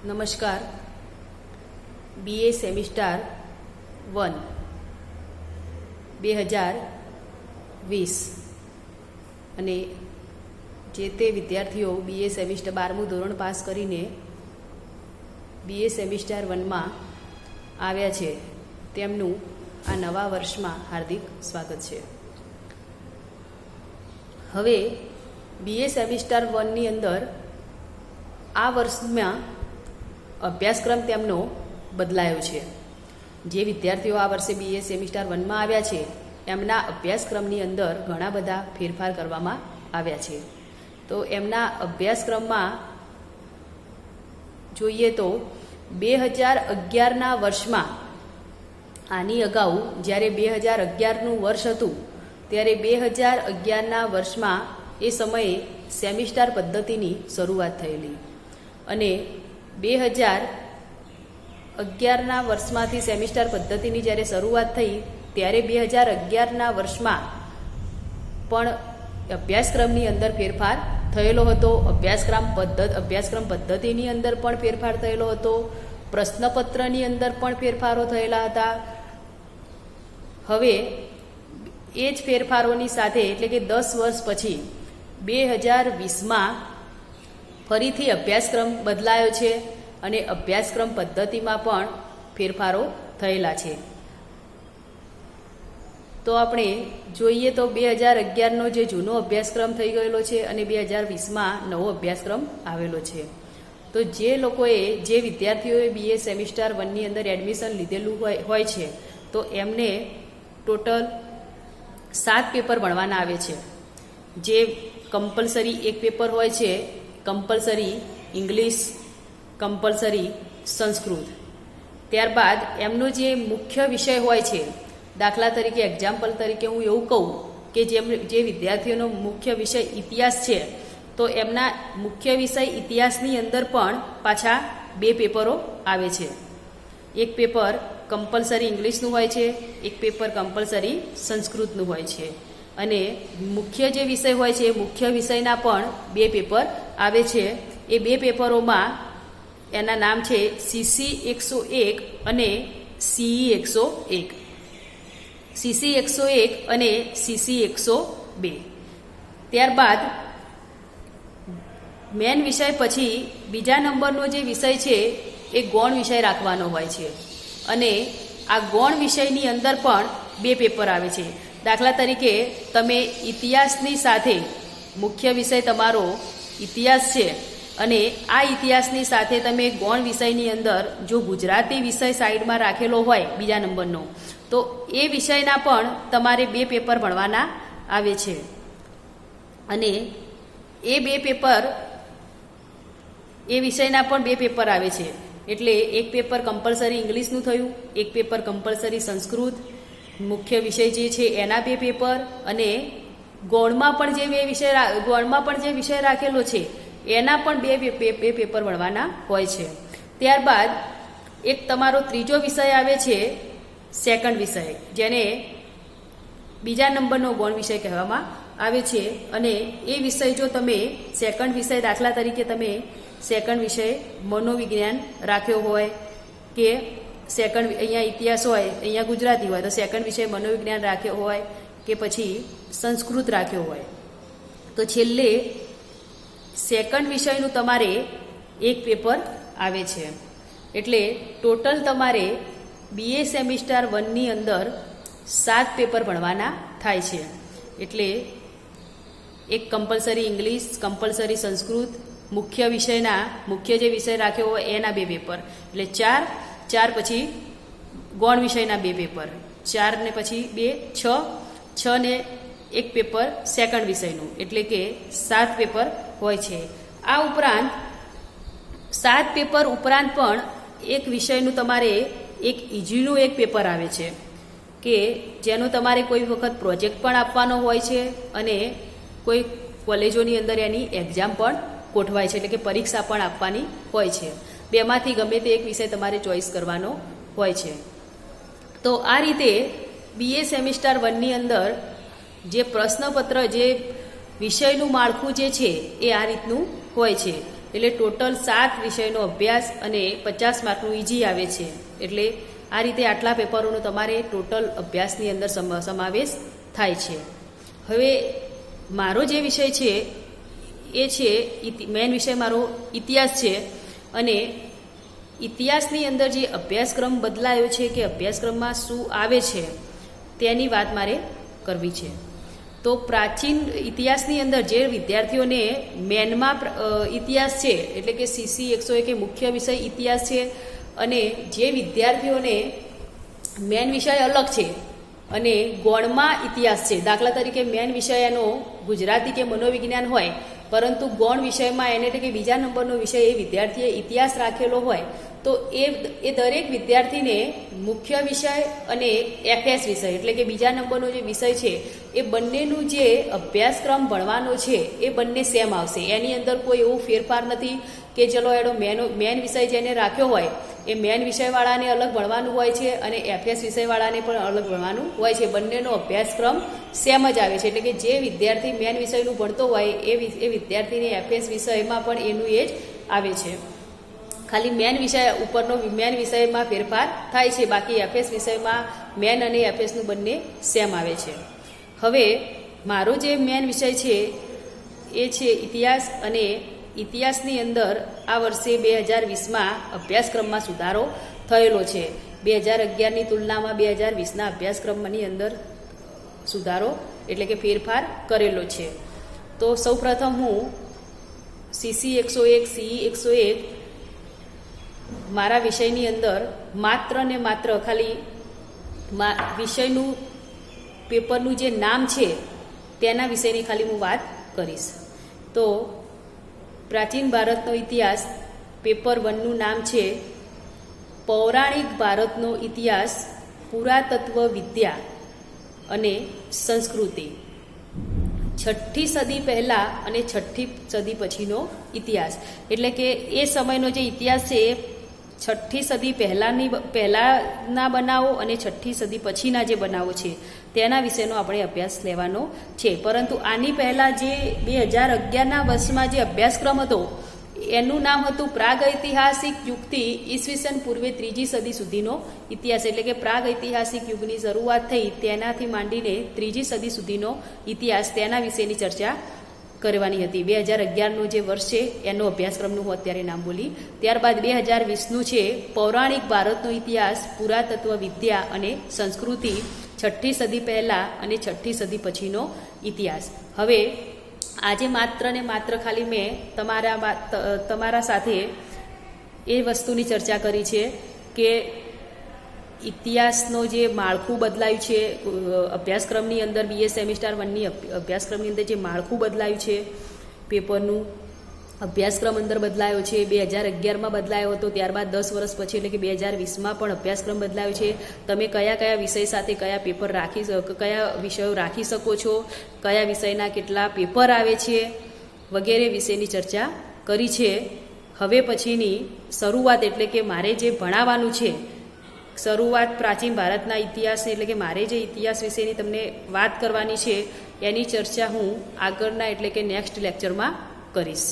નમસ્કાર. BA semester 1 2020 અને જે તે વિદ્યાર્થીઓ BA સેમિસ્ટર 12મું ધોરણ પાસ કરીને BA સેમિસ્ટર 1માં આવ્યા છે તેમનું આ નવા વર્ષમાં હાર્દિક સ્વાગત છે. હવે BA સેમિસ્ટર 1ની અંદર આ વર્ષમાં અભ્યાસક્રમ તેમનો બદલાયો છે. જે વિદ્યાર્થીઓ આ વર્ષે BA સેમિસ્ટર 1માં આવ્યા છે એમના અભ્યાસક્રમની અંદર ઘણા બધા ફેરફાર કરવામાં આવ્યા છે. તો એમના અભ્યાસક્રમમાં જોઈએ તો 2011ના વર્ષમાં આની અગાઉ જ્યારે 2011નું વર્ષ હતું ત્યારે 2011ના વર્ષમાં એ સમયે સેમિસ્ટર પદ્ધતિની શરૂઆત થયેલી અને 2011ના વર્ષમાંથી સેમિસ્ટર પદ્ધતિની જ્યારે શરૂઆત થઈ ત્યારે 2011ના વર્ષમાં પણ અભ્યાસક્રમની અંદર ફેરફાર થયેલો હતો. અભ્યાસક્રમ પદ્ધતિની અંદર પણ ફેરફાર થયેલો હતો. પ્રશ્નપત્રની અંદર પણ ફેરફારો થયેલા હતા. હવે એ જ ફેરફારોની સાથે એટલે કે 10 વર્ષ પછી 2020માં ફરીથી અભ્યાસક્રમ બદલાયો છે અને અભ્યાસક્રમ પદ્ધતિમાં પણ ફેરફારો થયેલા છે. તો આપણે જોઈએ તો 2011નો જે જૂનો અભ્યાસક્રમ થઈ ગયેલો છે અને 2020માં નવો અભ્યાસક્રમ આવેલો છે. તો જે વિદ્યાર્થીઓએ BA સેમિસ્ટર 1ની અંદર એડમિશન લીધેલું હોય છે તો એમને ટોટલ 7 પેપર ભણવાના આવે છે. જે કમ્પલસરી એક પેપર હોય છે કમ્પલસરી ઇંગ્લિશ, કમ્પલસરી સંસ્કૃત. ત્યારબાદ એમનો જે મુખ્ય વિષય હોય છે, દાખલા તરીકે એક્ઝામ્પલ તરીકે હું એવું કહું કે જે વિદ્યાર્થીઓનો મુખ્ય વિષય ઇતિહાસ છે તો એમના મુખ્ય વિષય ઇતિહાસની અંદર પણ પાછા 2 પેપરો આવે છે. એક પેપર કમ્પલસરી ઇંગ્લિશનું હોય છે, એક પેપર કમ્પલસરી સંસ્કૃતનું હોય છે અને મુખ્ય જે વિષય હોય છે એ મુખ્ય વિષયના પણ 2 પેપર આવે છે. એ 2 પેપરોમાં એના નામ છે CC 101 અને CE 101. CC 101 અને CC 102. ત્યારબાદ મેન વિષય પછી બીજા નંબરનો જે વિષય છે એ ગૌણ વિષય રાખવાનો હોય છે અને આ ગૌણ વિષયની અંદર પણ 2 પેપર આવે છે. દાખલા તરીકે તમે ઇતિહાસની સાથે મુખ્ય વિષય તમારો ઇતિહાસ છે અને આ ઇતિહાસની સાથે તમે ગૌણ વિષયની અંદર જો ગુજરાતી વિષય સાઈડમાં રાખેલો હોય બીજા નંબરનો તો એ વિષયના પણ તમારે 2 પેપર ભણવાના આવે છે અને એ 2 પેપર એ વિષયના પણ 2 પેપર આવે છે. એટલે એક પેપર કમ્પલસરી ઇંગ્લિશનું થયું, એક પેપર કમ્પલસરી સંસ્કૃત. મુખ્ય વિષય જે છે એના 2 પેપર અને ગૌણમાં પણ જે વિષય રાખેલો છે એના પણ 2 પેપર ભણવાના હોય છે. ત્યારબાદ એક તમારો ત્રીજો વિષય આવે છે સેકન્ડ વિષય, જેને બીજા નંબરનો ગૌણ વિષય કહેવામાં આવે છે અને એ વિષય જો તમે સેકન્ડ વિષય દાખલા તરીકે તમે સેકન્ડ વિષય મનોવિજ્ઞાન રાખ્યો હોય કે સેકન્ડ અહીંયા ઇતિહાસ હોય અહીંયા ગુજરાતી હોય તો સેકન્ડ વિષય મનોવિજ્ઞાન રાખ્યો હોય કે પછી સંસ્કૃત રાખ્યો હોય તો છેલ્લે સેકન્ડ વિષયનું તમારે એક પેપર આવે છે. એટલે ટોટલ તમારે BA સેમિસ્ટર 1ની અંદર 7 પેપર ભણવાના થાય છે. એટલે એક કમ્પલસરી ઇંગ્લિશ, કમ્પલસરી સંસ્કૃત, મુખ્ય જે વિષય રાખ્યો હોય એના 2 પેપર એટલે 4 પછી ગૌણ વિષયના 2 પેપર 4 ને પછી 2 6 ને એક પેપર સેકન્ડ વિષયનું એટલે કે 7 પેપર હોય છે. આ ઉપરાંત 7 પેપર ઉપરાંત પણ એક વિષયનું તમારે એક ઇઝીનું એક પેપર આવે છે કે જેનું તમારે કોઈ વખત પ્રોજેક્ટ પણ આપવાનો હોય છે અને કોઈ કોલેજોની અંદર એની એક્ઝામ પણ ગોઠવાય છે એટલે કે પરીક્ષા પણ આપવાની હોય છે. 2માંથી ગમે તે એક વિષય તમારે ચોઈસ કરવાનો હોય છે. તો આ રીતે BA સેમિસ્ટર 1ની અંદર જે પ્રશ્નપત્ર જે વિષયનું માળખું જે છે એ આ રીતનું હોય છે. એટલે ટોટલ 7 વિષયનો અભ્યાસ અને 50 માર્કનું ઇઝી આવે છે. એટલે આ રીતે આટલા પેપરોનો તમારે ટોટલ અભ્યાસની અંદર સમાવેશ થાય છે. હવે મારો જે વિષય છે એ છે મેઇન વિષય મારો ઇતિહાસ છે અને ઇતિહાસની અંદર જે અભ્યાસક્રમ બદલાયો છે કે અભ્યાસક્રમમાં શું આવે છે તેની વાત મારે કરવી છે. તો પ્રાચીન ઇતિહાસની અંદર જે વિદ્યાર્થીઓને મેનમાં ઇતિહાસ છે એટલે કે CC 101 એ મુખ્ય વિષય ઇતિહાસ છે અને જે વિદ્યાર્થીઓને મેન વિષય અલગ છે અને ગૌણમાં ઇતિહાસ છે, દાખલા તરીકે મેન વિષય એનો ગુજરાતી કે મનોવિજ્ઞાન હોય પરંતુ ગૌણ વિષયમાં એને એટલે કે બીજા નંબરનો વિષય એ વિદ્યાર્થીએ ઇતિહાસ રાખેલો હોય તો એ દરેક વિદ્યાર્થીને મુખ્ય વિષય અને FS વિષય એટલે કે બીજા નંબરનો જે વિષય છે એ બંનેનું જે અભ્યાસક્રમ ભણવાનો છે એ બંને સેમ આવશે. એની અંદર કોઈ એવો ફેરફાર નથી કે ચલો એનો મેન વિષય જેને રાખ્યો હોય એ મેન વિષયવાળાને અલગ ભણવાનું હોય છે અને FS વિષયવાળાને પણ અલગ ભણવાનું હોય છે. બંનેનો અભ્યાસક્રમ સેમ જ આવે છે. એટલે કે જે વિદ્યાર્થી મેન વિષયનું ભણતો હોય એ વિદ્યાર્થીને FS વિષયમાં પણ એનું એ જ આવે છે. ખાલી મેન વિષય ઉપરનો મેન વિષયમાં ફેરફાર થાય છે, બાકી FS વિષયમાં મેન અને FSનું બંને સેમ આવે છે. હવે મારો જે મેન વિષય છે એ છે ઇતિહાસ અને ઇતિહાસની અંદર આ વર્ષે 2020માં અભ્યાસક્રમમાં સુધારો થયેલો છે. 2011ની તુલનામાં 2020ના અભ્યાસક્રમની અંદર સુધારો એટલે કે ફેરફાર કરેલો છે. તો સૌપ્રથમ હું CC 101 CE 101 મારા વિષયની અંદર માત્ર ને માત્ર ખાલી વિષયનું પેપરનું જે નામ છે તેના વિષયની ખાલી હું વાત કરીશ. તો પ્રાચીન ભારતનો ઇતિહાસ પેપર 1નું નામ છે પૌરાણિક ભારતનો ઇતિહાસ, પુરાતત્વ વિદ્યા અને સંસ્કૃતિ. 6ઠ્ઠી સદી પહેલાં અને 6ઠ્ઠી સદી પછીનો ઇતિહાસ એટલે કે એ સમયનો જે ઇતિહાસ છે એ 6ઠ્ઠી સદી પહેલાંના બનાવો અને 6ઠ્ઠી સદી પછીના જે બનાવો છે તેના વિશેનો આપણે અભ્યાસ લેવાનો છે. પરંતુ આની પહેલાં જે 2011ના વર્ષમાં જે અભ્યાસક્રમ હતો એનું નામ હતું પ્રાગૈતિહાસિક યુગથી ઈસવીસન પૂર્વે 3જી સદી સુધીનો ઇતિહાસ. એટલે કે પ્રાગૈતિહાસિક યુગની શરૂઆત થઈ તેનાથી માંડીને 3જી સદી સુધીનો ઇતિહાસ તેના વિશેની ચર્ચા કરવાની હતી. 2011નું જે વર્ષ છે એનો અભ્યાસક્રમનું હું અત્યારે નામ બોલી. ત્યારબાદ 2020નું છે પૌરાણિક ભારતનો ઇતિહાસ, પુરાતત્વ વિદ્યા અને સંસ્કૃતિ, 6ઠ્ઠી સદી પહેલાં અને 6ઠ્ઠી સદી પછીનો ઇતિહાસ. હવે આજે માત્ર ને માત્ર ખાલી મેં તમારા સાથે એ વસ્તુની ચર્ચા કરી છે કે ઇતિહાસનો જે માળખું બદલાયું છે અભ્યાસક્રમની અંદર BA સેમિસ્ટર 1ની અભ્યાસક્રમની અંદર જે માળખું બદલાયું છે પેપરનું અભ્યાસક્રમ અંદર બદલાયો છે. 2011માં બદલાયો હતો, ત્યારબાદ 10 વર્ષ પછી એટલે કે 2020માં પણ અભ્યાસક્રમ બદલાયો છે. તમે કયા કયા વિષય સાથે કયા પેપર કયા વિષયો રાખી શકો છો, કયા વિષયના કેટલા પેપર આવે છે વગેરે વિશેની ચર્ચા કરી છે. હવે પછીની શરૂઆત એટલે કે મારે જે ભણાવવાનું છે શરૂઆત પ્રાચીન ભારતના ઇતિહાસની એટલે કે મારે જે ઇતિહાસ વિશેની તમને વાત કરવાની છે એની ચર્ચા હું આગળના એટલે કે નેક્સ્ટ લેક્ચરમાં કરીશ.